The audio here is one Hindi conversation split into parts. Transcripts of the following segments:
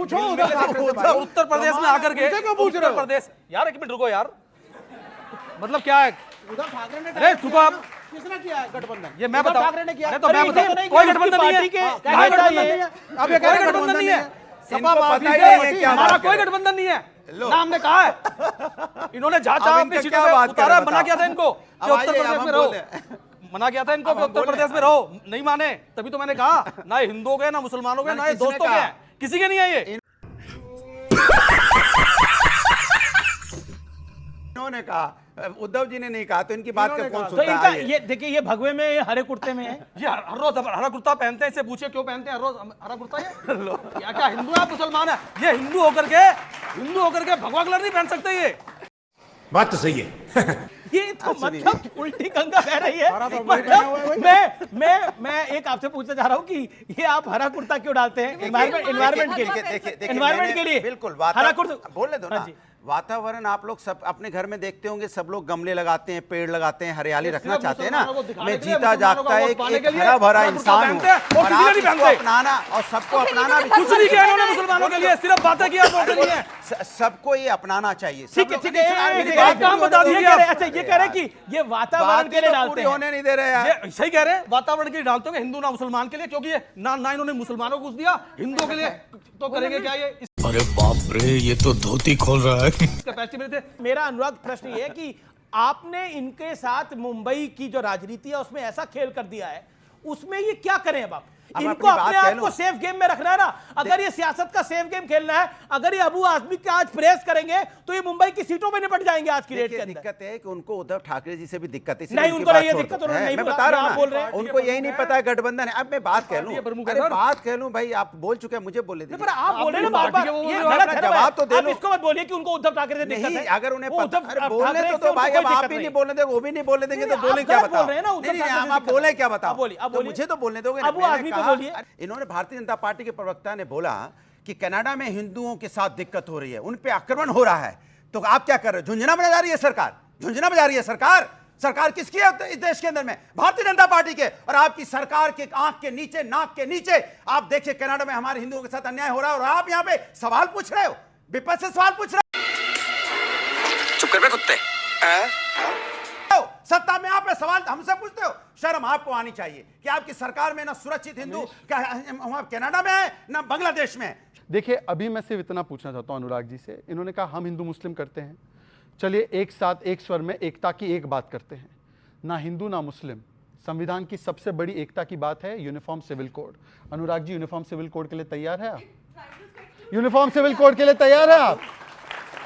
पूछो उत्तर प्रदेश में आकर के, उत्तर प्रदेश, यार एक मिनट रुको यार, मतलब क्या है उद्धव ठाकरे ने, अरे तुको आप किसने किया है गठबंधन? ये मैं बताऊं, ठाकरे ने किया। अरे तो मैं बताऊं, कोई गठबंधन नहीं है, अब ये कोई गठबंधन नहीं है, सपा माफी से हमारा कोई गठबंधन नहीं है ना, हमने कहा है, इन्होंने जहाँ चाहा अपनी सीटों पे उतारा, मना किया था इनको कि उत्तर प्रदेश में रहो, मना किया था इनको कि उत्तर प्रदेश में रहो, नहीं माने, तभी तो मैंने कहा ना हिंदुओं के ना मुसलमानों के ना ये दोस्तों के, किसी के नहीं है ये। इन्होंने कहा, उद्धव जी ने नहीं कहा, तो इनकी बात का कौन तो सुनता इनका है? ये देखिए, ये भगवे में, ये हरे कुर्ते में है, ये हर रोज हरा कुर्ता पहनते हैं, इससे पूछिए क्यों पहनते हैं हर रोज हरा कुर्ता? ये क्या क्या हिंदू है मुसलमान है? ये हिंदू होकर के भगवा कलर नहीं पहन सकते ये। बात तो सही है। ये तो मतलब उल्टी गंगा बह रही है। मतलब मैं एक आपसे पूछना चाह रहा हूँ कि ये आप हरा कुर्ता क्यों डालते हैं? एनवायरमेंट के लिए, एनवायरमेंट के लिए बिल्कुल हरा कुर्ता बोलने दो ना। वातावरण आप लोग सब अपने घर में देखते होंगे, सब लोग गमले लगाते हैं, पेड़ लगाते हैं, हरियाली रखना चाहते हैं ना। मैं जीता जागता एक हरा भरा इंसान हूँ, और आप इसको अपनाना और सबको अपनाना भी, कुछ नहीं किया इन्होंने मुसलमानों के लिए, सिर्फ बातें किया, वोट नहीं है। सबको ये अपनाना चाहिए। ठीक है, काम बता दीजिए। अच्छा ये कह रहे कि ये वातावरण के लिए डालते हैं, होने नहीं दे रहे हैं। ये सही कह रहे हैं, वातावरण के लिए डालते होंगे, हिंदू ना मुसलमान के लिए, क्योंकि ये ना इन्होंने मुसलमानों को कुछ दिया, हिंदुओं के लिए तो करेंगे क्या ये? अरे बाप रे, ये तो धोती खोल रहा है। कैपेसिटी में थे। मेरा अनुराग प्रश्न ये है कि आपने इनके साथ मुंबई की जो राजनीति है उसमें ऐसा खेल कर दिया है, उसमें ये क्या करें अब आप? इनको अपने आप को सेफ गेम में रखना है ना। अगर ये सियासत का सेफ गेम खेलना है, अगर ये अबू आजमी का आज प्रेस करेंगे तो ये मुंबई की सीटों में निपट जाएंगे आज की रेट के अंदर। दिक्कत है कि उनको उद्धव ठाकरे जी से भी दिक्कत है, नहीं उनको नहीं है दिक्कत, उन्होंने नहीं मैं बता रहा बोल रहे हूं, हैं उनको यही नहीं पता है गठबंधन है। अब मैं बात कह लूं, अरे बात कह लूं भाई, आप बोल चुके हैं, मुझे बोलने दीजिए। पर आप बोल रहे हैं बार-बार, ये गलत है। जवाब तो दे आप इसको मत बोलिए कि उनको उद्धव ठाकरे से दिक्कत है। अगर उन्हें बोलने तो भाई, अब आप ही नहीं बोलने देंगे, वो भी नहीं बोलने देंगे, तो बोले क्या बताओ? आप बोले क्या बताओ? मुझे तो बोलने दोगे। अबू आजमी को बोलिए। इन्होंने भारतीय जनता पार्टी के प्रवक्ता ने बोला कि कनाडा में हिंदुओं के साथ दिक्कत हो रही है, उन पे आक्रमण हो रहा है, तो आप क्या कर रहे हो? झुंझुना बजा रही है सरकार, झुंझुना बजा रही है सरकार। सरकार किसकी है इस देश के अंदर में? भारतीय जनता पार्टी के। और आपकी सरकार के आंख के नीचे, नाक के नीचे आप देखिए कनाडा में हमारे हिंदुओं के साथ अन्याय हो रहा है, और आप यहां पे सवाल पूछ रहे हो, विपक्ष से सवाल पूछ रहे हो। चुप कर बे कुत्ते। सत्ता में आप सवाल हमसे पूछते हो? शर्म आपको आनी चाहिए कि आपकी सरकार में ना सुरक्षित हिंदू कनाडा में है ना बांग्लादेश में है। देखिए, अभी मैं सिर्फ इतना पूछना चाहता हूं अनुराग जी से। इन्होंने कहा हम हिंदू मुस्लिम करते हैं, चलिए एक साथ एक स्वर में एकता की एक बात करते हैं। ना हिंदू ना मुस्लिम, संविधान की सबसे बड़ी एकता की बात है uniform civil code. Anurag ji, uniform civil code के लिए तैयार है आप? यूनिफॉर्म सिविल कोड के लिए तैयार है आप?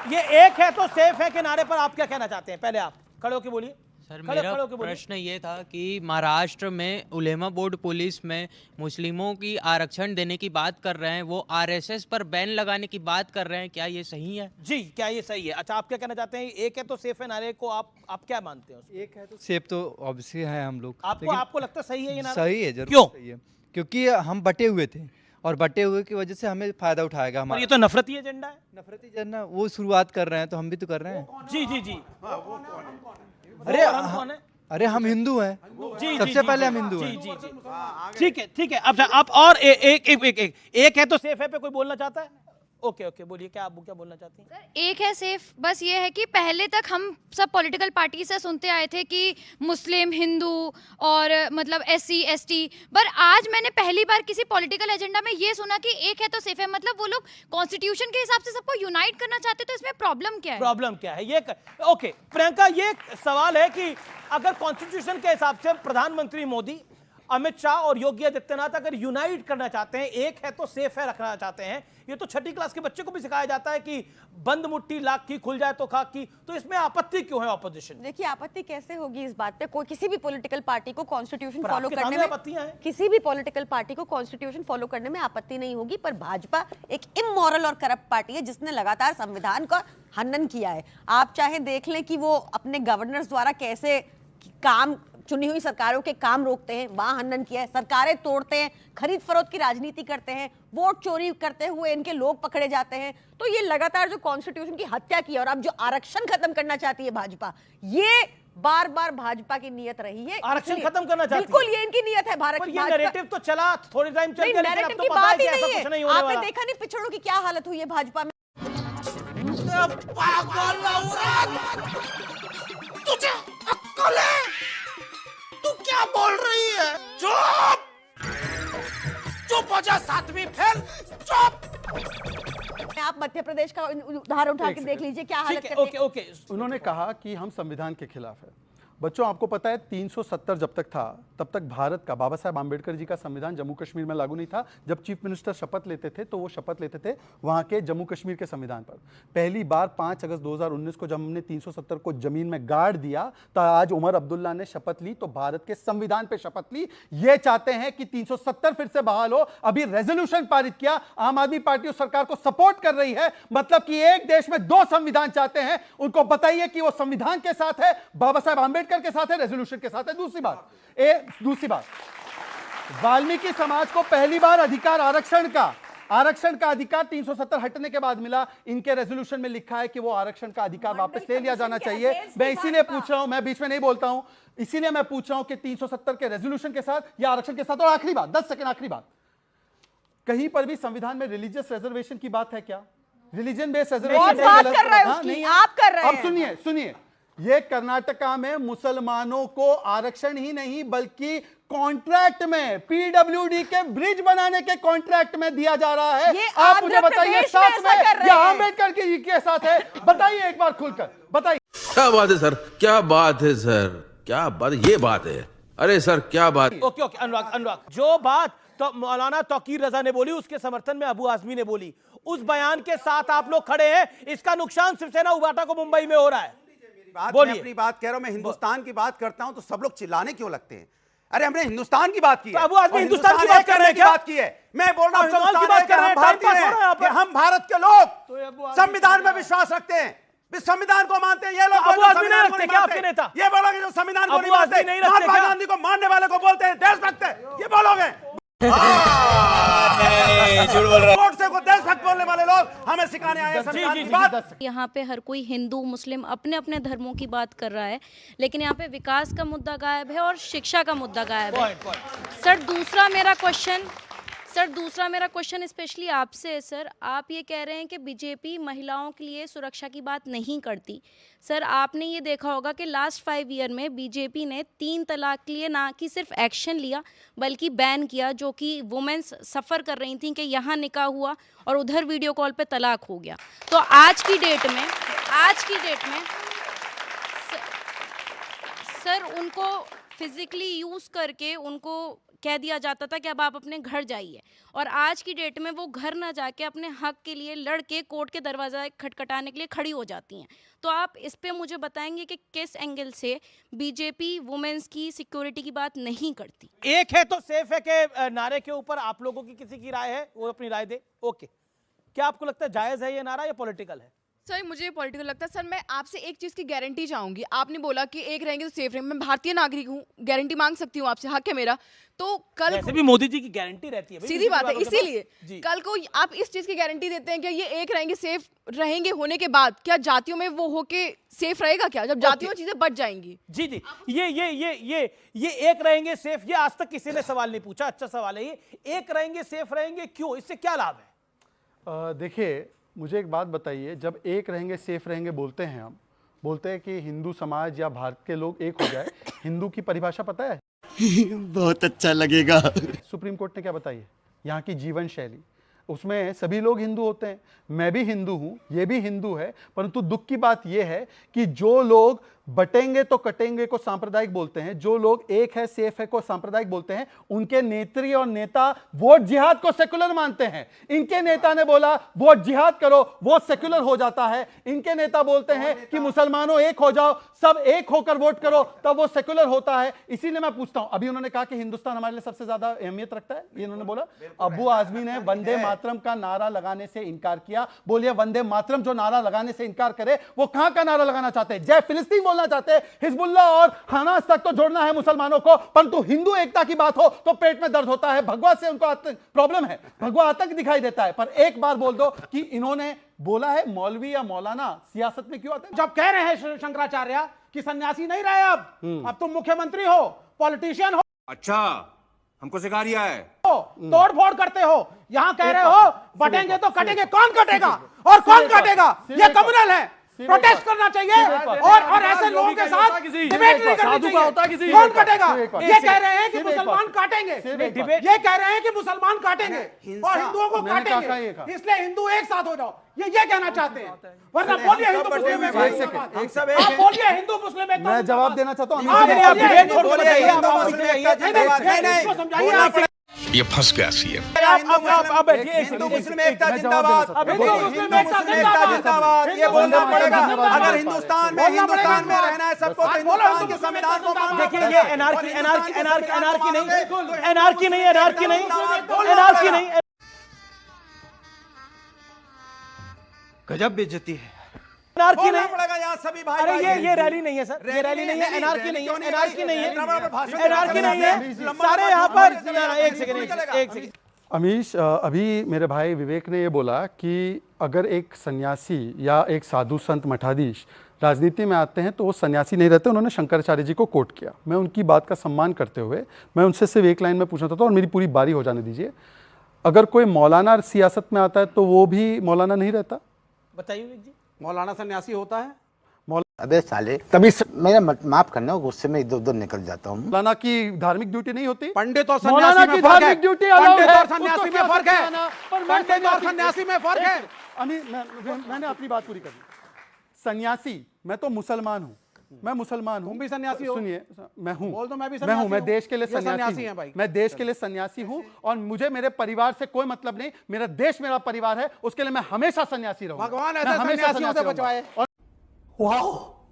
ये एक है तो सेफ है किनारे पर, आप क्या कहना चाहते हैं? पहले आप खड़े होकर बोलिए। सर, मेरा प्रश्न ये था कि महाराष्ट्र में उलेमा बोर्ड पुलिस में मुस्लिमों की आरक्षण देने की बात कर रहे हैं, वो आरएसएस पर बैन लगाने की बात कर रहे हैं, क्या ये सही है? जी, क्या ये सही है? अच्छा, आप क्या कहना चाहते हैं? एक है तो सेफ है नारे को आप क्या मानते हैं? एक है तो सेफ तो ऑब्वियसली है हम लोग। आपको लगता है सही है ये नारा? सही है, जरूर क्यों? सही है, क्योंकि हम बटे हुए थे और बटे हुए की वजह से हमें फायदा उठाएगा हमारा। ये तो नफरती एजेंडा है। नफरती एजेंडा वो शुरुआत कर रहे हैं, तो हम भी तो कर रहे हैं। जी जी जी। अरे हम कौन है? अरे हम हिंदू हैं, सबसे पहले हम हिंदू हैं। जी जी, ठीक है ठीक है। अब आप और एक है तो सेफ है पे कोई बोलना चाहता है? ओके बोलिए, क्या आप क्या बोलना चाहती हैं? सर, एक है सेफ, बस ये है कि पहले तक हम सब पॉलिटिकल पार्टी से सुनते आए थे कि मुस्लिम, हिंदू और मतलब SC ST, पर आज मैंने पहली बार किसी पॉलिटिकल एजेंडा में ये सुना कि एक है तो सेफ है। मतलब वो लोग कॉन्स्टिट्यूशन के हिसाब से सबको यूनाइट करना चाहते, तो इसमें प्रॉब्लम क्या है? प्रॉब्लम क्या है ये? ओके प्रियंका, ये सवाल है कि अगर कॉन्स्टिट्यूशन के हिसाब से प्रधानमंत्री मोदी, अमित शाह और योगी आदित्यनाथ अगर यूनाइट करना चाहते हैं, एक है तो सेफ है रखना चाहते हैं, ये तो छठी क्लास के बच्चे को भी सिखाया जाता है कि बंद मुट्ठी लाख की खुल जाए तो खाक की, तो इसमें आपत्ति क्यों है ऑपोजिशन? देखिए, आपत्ति कैसे होगी इस बात पे? कोई किसी भी पॉलिटिकल पार्टी को कॉन्स्टिट्यूशन फॉलो करने में आपत्तियां हैं, किसी भी पॉलिटिकल पार्टी को कॉन्स्टिट्यूशन फॉलो करने में आपत्ति नहीं होगी, पर भाजपा एक इमोरल और करप्ट पार्टी है जिसने लगातार संविधान का हनन किया है। आप चाहे देख लें कि वो अपने गवर्नर्स द्वारा कैसे काम, चुनी हुई सरकारों के काम रोकते हैं, वहां हनन किया है, सरकारें तोड़ते हैं, खरीद फरोख्त की राजनीति करते हैं, वोट चोरी करते हुए इनके लोग पकड़े जाते हैं। तो ये लगातार जो कॉन्स्टिट्यूशन की हत्या की है, और अब जो आरक्षण खत्म करना चाहती है भाजपा, ये बार बार भाजपा की नियत रही है, आरक्षण इसलिए- खत्म करना चाहती बिल्कुल है। ये इनकी नियत है। भारत पर की ये भाजपा- नैरेटिव तो चला थोड़ी टाइम चल नहीं, गया, लेकिन अब नैरेटिव तो की पता है बात कि ही ऐसा नहीं कुछ है। नहीं होने आपने वाला। देखा नहीं पिछड़ों की क्या हालत हुई है भाजपा में। तुझे अक्ल है? तू क्या बोल रही है? चुप! चुप हो जा, सातवीं फेल! चुप! आप मध्य प्रदेश का उदाहरण उठा के देख लीजिए क्या हालत ठीक है, करते ओके हैं। ओके। उन्होंने कहा कि हम संविधान के खिलाफ है। बच्चों, आपको पता है 370 जब तक था तब तक भारत का, बाबा साहब आंबेडकर जी का संविधान जम्मू कश्मीर में लागू नहीं था। जब चीफ मिनिस्टर शपथ लेते थे तो वो शपथ लेते थे वहां के जम्मू कश्मीर के संविधान पर। पहली बार 5 अगस्त 2019 को जब हमने 370 को जमीन में गाड़ दिया तो आज उमर अब्दुल्ला ने शपथ ली, तो भारत के संविधान पे शपथ ली। ये चाहते हैं कि 370 फिर से बहाल हो। अभी रेजोल्यूशन पारित किया, आम आदमी पार्टी उस सरकार को सपोर्ट कर रही है। मतलब कि एक देश में 2 संविधान चाहते हैं। उनको बताइए कि वो संविधान के साथ है, बाबा साहब आंबेडकर के साथ है, रेजोल्यूशन के साथ है। दूसरी बात, वाल्मीकि समाज को पहली बार अधिकार आरक्षण का अधिकार 370 हटने के बाद मिला। इनके रेजोल्यूशन में लिखा है कि वो आरक्षण का अधिकार वापस ले लिया जाना चाहिए। मैं इसीलिए पूछ रहा हूं, मैं बीच में नहीं बोलता हूं, इसीलिए मैं पूछ रहा हूं कि 370 के रेजोल्यूशन के साथ या आरक्षण के साथ। और आखिरी बात, 10 सेकंड आखिरी बात, कहीं पर भी संविधान में रिलीजियस रिजर्वेशन की बात है क्या? रिलीजन बेस्ड रिजर्वेशन बात कर रहे हैं उसकी, आप कर रहे हैं। अब सुनिए, ये कर्नाटका में मुसलमानों को आरक्षण ही नहीं बल्कि कॉन्ट्रैक्ट में, पीडब्ल्यूडी के ब्रिज बनाने के कॉन्ट्रैक्ट में दिया जा रहा है। ये आप मुझे आंध्र बताइए प्रदेश में साथ ऐसा कर में रहे या हैं। आंबेडकर की के साथ है? बताइए एक बार खुलकर बताइए। क्या बात है सर, क्या बात है सर, क्या बात, ये बात है। अरे सर क्या बात। ओके ओके, अनुराग, जो बात तो मौलाना तौकीर रजा ने बोली उसके समर्थन में अबू आजमी ने बोली, उस बयान के साथ आप लोग खड़े हैं। इसका नुकसान शिवसेना उबाटा को मुंबई में हो रहा है। मैं अपनी बात कह रहा हूं, मैं हिंदुस्तान की बात करता हूं तो सब लोग चिल्लाने क्यों लगते हैं? अरे हमने हिंदुस्तान की बात की है। तो अबू आदमी और हिंदुस्तान की बात कर रहे हैं क्या? बात की है। मैं बोल रहा हूं आप कमाल की हिंदुस्तान बात है कि कर रहे हम हैं, भारतीय टाइम पास हो रहा है यहाँ हैं, पर। कि हम भारत के तो लोग अबू आदमी संविधान में विश्वास रखते हैं, इस संविधान को मानते हैं। ये लोग तो अबू जो आदमी संविधान नहीं को रखते नहीं क्या मानते। आपके नेता? ये बोलोगे जो संविधान को अबू नहीं मानते, आदमी नहीं रखते महात्मा क्या? गांधी को मानने वाले को बोलते हैं देशभक्त, ये बोलोगे? गोडसे को देशभक्त बोलने वाले लोग हमें सिखाने आए हैं संविधान की बात। यहाँ पे हर कोई हिंदू मुस्लिम अपने अपने धर्मों की बात कर रहा है, लेकिन यहाँ पे विकास का मुद्दा गायब है और शिक्षा का मुद्दा गायब है। सर दूसरा मेरा क्वेश्चन स्पेशली आपसे है सर। आप ये कह रहे हैं कि बीजेपी महिलाओं के लिए सुरक्षा की बात नहीं करती। सर आपने ये देखा होगा कि लास्ट 5 ईयर में बीजेपी ने 3 तलाक के लिए ना कि सिर्फ एक्शन लिया बल्कि बैन किया, जो कि वुमेन्स सफ़र कर रही थी कि यहाँ निकाह हुआ और उधर वीडियो कॉल पे तलाक हो गया। तो आज की डेट में सर उनको फिजिकली यूज़ करके उनको कह दिया जाता था कि अब आप अपने घर जाइए, और आज की डेट में वो घर ना जाके अपने हक के लिए लड़के कोर्ट के दरवाजा खटखटाने के लिए खड़ी हो जाती हैं। तो आप इस पे मुझे बताएंगे कि किस एंगल से बीजेपी वुमेन्स की सिक्योरिटी की बात नहीं करती? एक है तो सेफ है के नारे के ऊपर आप लोगों की किसी की राय है, वो अपनी राय दे। ओके, क्या आपको लगता है जायज़ है ये नारा या पॉलिटिकल है? सर मुझे पॉलिटिकल लगता है। सर मैं आपसे एक चीज़ की गारंटी चाहूंगी। आपने बोला कि एक रहेंगे तो सेफ रहेंगे। मैं भारतीय नागरिक हूँ, गारंटी मांग सकती हूँ आपसे, हक है मेरा। तो कल वैसे भी मोदी जी की गारंटी रहती है, सीधी बात है, इसीलिए कल को आप इस चीज़ की गारंटी देते हैं कि ये एक रहेंगे सेफ रहेंगे होने के बाद क्या जातियों में वो होके सेफ रहेगा क्या, जब जातियों में चीजें बच जाएंगी? जी जी, ये एक रहेंगे सेफ, ये आज तक किसी ने सवाल नहीं पूछा। अच्छा सवाल है ये, एक रहेंगे सेफ रहेंगे क्यों, इससे क्या लाभ है? देखिए मुझे एक बात बताइए, जब एक रहेंगे सेफ रहेंगे बोलते हैं, हम बोलते हैं कि हिंदू समाज या भारत के लोग एक हो जाए, हिंदू की परिभाषा पता है? बहुत अच्छा लगेगा। सुप्रीम कोर्ट ने क्या बताई है? यहाँ की जीवन शैली, उसमें सभी लोग हिंदू होते हैं, मैं भी हिंदू हूँ, ये भी हिंदू है, परंतु दुख की बात यह है कि जो लोग बटेंगे तो कटेंगे को सांप्रदायिक बोलते हैं, जो लोग एक है सेफ है को सांप्रदायिक बोलते हैं, उनके नेत्री और नेता वोट जिहाद को सेकुलर मानते हैं। इनके नेता ने बोला वोट जिहाद करो, वो सेकुलर हो जाता है। इनके नेता बोलते हैं कि मुसलमानों एक हो जाओ, सब एक होकर वोट करो, तब वो सेकुलर होता है। इसीलिए मैं पूछता हूं, अभी उन्होंने कहा कि हिंदुस्तान हमारे लिए सबसे ज्यादा अहमियत रखता है, ये उन्होंने बोला। अबू आजमी ने वंदे मातरम का नारा लगाने से इनकार किया। बोलिए वंदे मातरम जो नारा लगाने से इनकार करे वो कहां का नारा लगाना चाहते हैं? जय फिलिस्तीन बोलना चाहते हैं? हिजबुल्लाह और हमास तक तो जोड़ना है मुसलमानों को, परंतु हिंदू एकता की बात हो तो पेट में दर्द होता है। भगवा से उनको प्रॉब्लम है, भगवा आतंक दिखाई देता है। पर एक बार बोल दो कि इन्होंने बोला है मौलवी या मौलाना सियासत में क्यों आते हैं? जब कह रहे हैं शंकराचार्य कि सन्यासी नहीं रहे अब तुम मुख्यमंत्री हो, पॉलिटिशियन हो। अच्छा, हमको सिखा रिया है। तोड़ फोड़ करते हो, यहाँ कह रहे हो बटेंगे तो कटेंगे। कौन कटेगा और कौन कटेगा? ये कम्युनल है, प्रोटेस्ट करना चाहिए और ऐसे लोगों के साथ डिबेट नहीं करनी चाहिए। कौन कटेगा? ये कह रहे हैं कि मुसलमान काटेंगे, ये कह रहे हैं कि मुसलमान काटेंगे और हिंदुओं को काटेंगे, इसलिए हिंदू एक साथ हो जाओ, ये कहना चाहते हैं। वरना बोलिए हिंदू मुस्लिम में, आप बोलिए हिंदू मुस्लिम में। मैं जवाब देना चाहता हूँ। समझाइए, ये फंस गया सीएम। हिंदू मुस्लिम एकता जिंदाबाद, हिंदू मुस्लिम एकता जिंदाबाद, ये बोलना पड़ेगा। अगर हिंदुस्तान में रहना है सबको, तो हिंदुस्तान के संविधान को मानना देखिए, ये एनआरकी नहीं। गजब बेइज्जती है। एनआरकी नहीं पड़ेगा यहाँ सभी भाई। अरे ये रैली नहीं है सर, ये रैली नहीं है, एनआरकी नहीं है, एनआरकी नहीं है, एनआरकी नहीं है। सारे यहाँ पर एक सेकंड। अमीश, अभी मेरे भाई विवेक ने ये बोला कि अगर एक सन्यासी या एक साधु संत मठाधीश राजनीति में आते हैं तो वो सन्यासी नहीं रहते। उन्होंने शंकराचार्य जी को कोट किया। मैं उनकी बात का सम्मान करते हुए मैं उनसे सिर्फ एक लाइन में पूछना चाहता हूँ, और मेरी पूरी बारी हो जाने दीजिए। अगर कोई मौलाना सियासत में आता है तो वो भी मौलाना नहीं रहता? बताइए विवेक जी। मौलाना सन्यासी होता है? अबे साले, तभी मेरा माफ करना, गुस्से में इधर उधर निकल जाता हूँ। मौलाना की धार्मिक ड्यूटी नहीं होती? पंडित और सन्यासी में फर्क है। पंडित और सन्यासी में फर्क है। पंडित और सन्यासी में फर्क है। मैंने अपनी बात पूरी कर दी। सन्यासी, मैं तो मुसलमान हूँ, मैं मुसलमान हूँ। तुम भी सन्यासी हो? सुनिए, मैं हूँ, बोल दो मैं भी मैं हूँ, मैं हूँ। देश के लिए ये सन्यासी हैं हूँ, भाई। मैं देश के लिए सन्यासी हूँ और मुझे मेरे परिवार से कोई मतलब नहीं। मेरा देश मेरा परिवार है, उसके लिए मैं हमेशा सन्यासी रहूंगा। भगवान ऐसे सन्यासियों से बचवाए।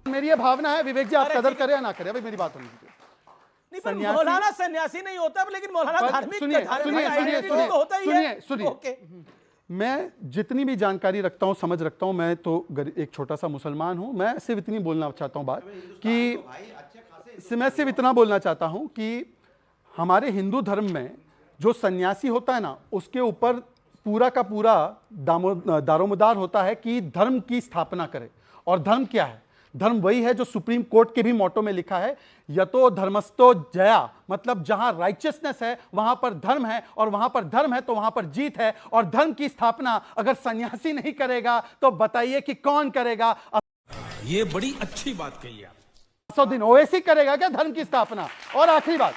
मेरी ये भावना है। विवेक जी, आप कदर करें या ना करें, अभी मेरी बात होनी चाहिए। नहीं, पर मौलाना सन्यासी नहीं होता, लेकिन मौलाना धार्मिक सुनिए, मैं जितनी भी जानकारी रखता हूँ, समझ रखता हूँ, मैं तो एक छोटा सा मुसलमान हूँ। मैं सिर्फ इतनी बोलना चाहता हूँ बात कि मैं सिर्फ इतना बोलना चाहता हूँ कि हमारे हिंदू धर्म में जो सन्यासी होता है ना, उसके ऊपर पूरा का पूरा दारोमदार होता है कि धर्म की स्थापना करे। और धर्म क्या है? धर्म वही है जो सुप्रीम कोर्ट के भी मोटो में लिखा है, यतो धर्मस्तो जया, मतलब जहां राइचियसनेस है वहां पर धर्म है, और वहां पर धर्म है तो वहां पर जीत है। और धर्म की स्थापना अगर सन्यासी नहीं करेगा तो बताइए कि कौन करेगा? ये बड़ी अच्छी बात कही आप। 100 दिन ओवैसी करेगा क्या धर्म की स्थापना? और आखिरी बात,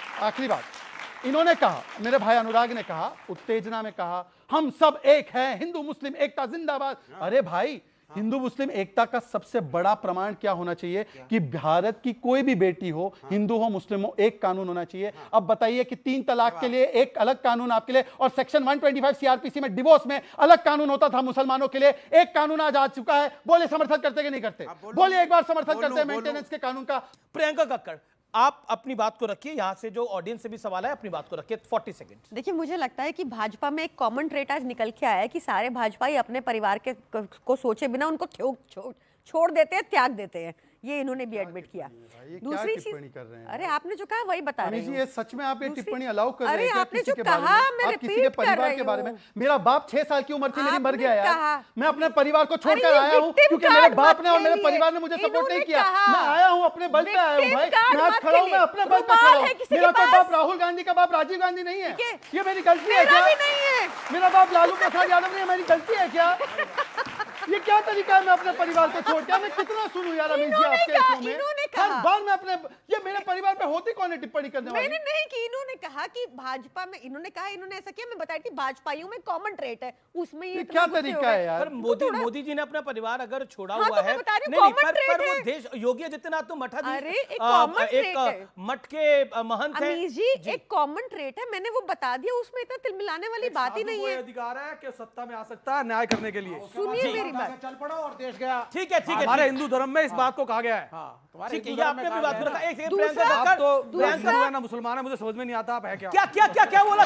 इन्होंने कहा, मेरे भाई अनुराग ने कहा, उत्तेजना में कहा, हम सब एक हैं, हिंदू मुस्लिम एकता जिंदाबाद। अरे भाई, हिंदू मुस्लिम एकता का सबसे बड़ा प्रमाण क्या होना चाहिए कि भारत की कोई भी बेटी हो, हिंदू हो मुस्लिम हो, एक कानून होना चाहिए। अब बताइए कि 3 तलाक के लिए एक अलग कानून आपके लिए, और सेक्शन 125 सीआरपीसी में डिवोर्स में अलग कानून होता था मुसलमानों के लिए, एक कानून आज आ चुका है। बोले समर्थन करते कि नहीं करते? बोलिए एक बार समर्थन करते हैं मेंटेनेंस के कानून का। प्रियंका कक्कड़, आप अपनी बात को रखिए, यहां से जो ऑडियंस से भी सवाल है अपनी बात को रखिए। 40 सेकंड। देखिए, मुझे लगता है कि भाजपा में एक कॉमन ट्रेट आज निकल के आया है कि सारे भाजपाई अपने परिवार के को सोचे बिना उनको छोड़ देते हैं, त्याग देते हैं। ये इन्होंने भी एडमिट किया। दूसरी चीज, अरे आपने जो कहा वही बता रहे हैं। ये सच में आप ये टिप्पणी अलाउ कर रहे हैं? अरे आपने जो कहा मैं किसी के परिवार के बारे में? मेरा बाप 6 साल की उम्र थी मेरी, मर गया यार। मैं अपने परिवार को छोड़कर आया हूँ क्योंकि मेरे बाप ने और मेरे परिवार ने मुझे सपोर्ट नहीं किया। मैं आया हूँ, अपने बल पे आया हूँ भाई। मैं आज खड़ा हूँ, मैं अपने बल पे खड़ा हूँ। मेरा कोई बाप राहुल गांधी का बाप राजीव गांधी नहीं है। ये मेरी गलती है क्या? मेरा बाप लालू प्रसाद यादव नहीं है, मेरी गलती है क्या? ये क्या तरीका है मैं अपने परिवार को छोड़ के? मैं कितना सुनूं यार अमीश जी आपके शो में? हर बार मैं अपने, ये मेरे परिवार पे होती कौन है टिप्पणी करने वाली? मैंने नहीं की, इन्होंने कहा कि भाजपा में, इन्होंने कहा, इन्होंने ऐसा किया। मैं बताई थी भाजपाइयों में कॉमन ट्रेट है, उसमें ये क्या तरीका है यार? मोदी जी ने अपना परिवार अगर छोड़ा हुआ है, नहीं, पर वो देश, योगी आदित्यनाथ तो मठ के महंत है। अमीश जी, एक कॉमन ट्रेट है, मैंने वो बता दिया, उसमें इतना तिलमिलाने वाली बात ही नहीं है। अधिकार है कि सत्ता में आ सकता है न्याय करने के लिए। सुनिए मेरी बात, चल पड़ो और देश गया। ठीक है, हमारे हिंदू धर्म में इस बात को कहा गया है। ठीक है, ये आपने भी बात रखा। एक सेकंड, प्रियंका ना मुसलमान है, मुझे समझ में नहीं आता आप है क्या? क्या बोला?